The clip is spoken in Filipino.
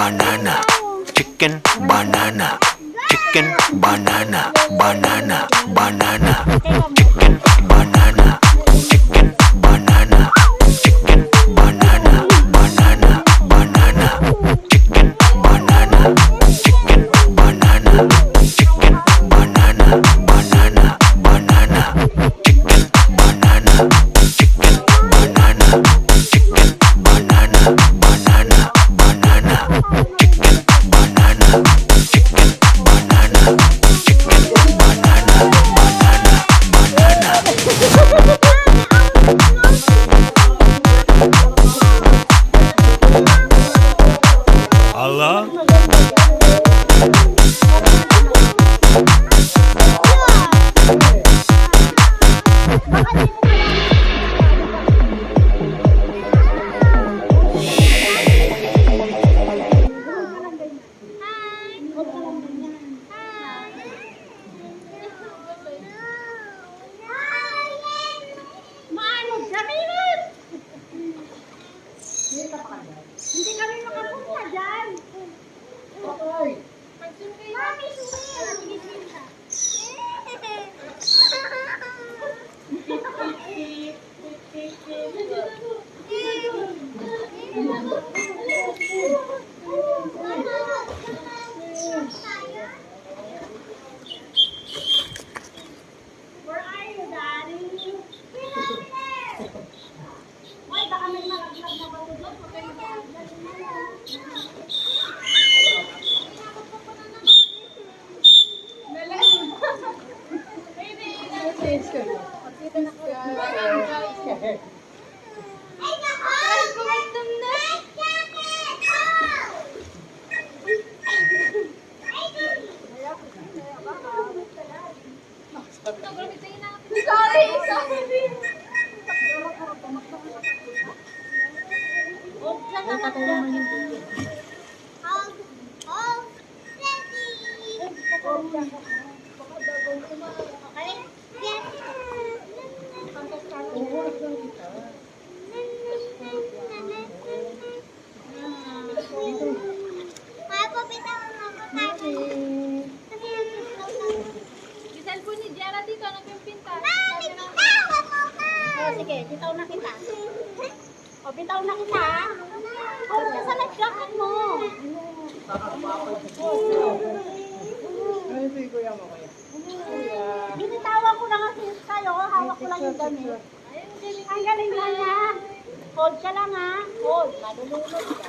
banana, chicken, banana, chicken, banana, banana, banana, chicken, banana, chicken, banana, chicken, banana, banana, banana, chicken, banana, chicken, banana, chicken, banana, banana, banana, chicken, banana, chicken, banana, chicken, banana, banana, banana, chicken, banana, chicken, banana, chicken, banana, banana, banana. Allah. Hindi kami makapunta dyan. Mami, where are you, Daddy? Why, baka may malaglag na bato doon. Huwag kayo cellphone ni Jara dito, nagpimpinta. Mami, bitawan mo ka! Oh, sige, bitaw na kita. O, bitaw na kita. Hold ka sa life jacket mo. Binitawan ko lang kasi sa'yo, hawak ko lang yung damit. Ang galing lang niya. Hold ka lang ha. Hold, malulunod ka.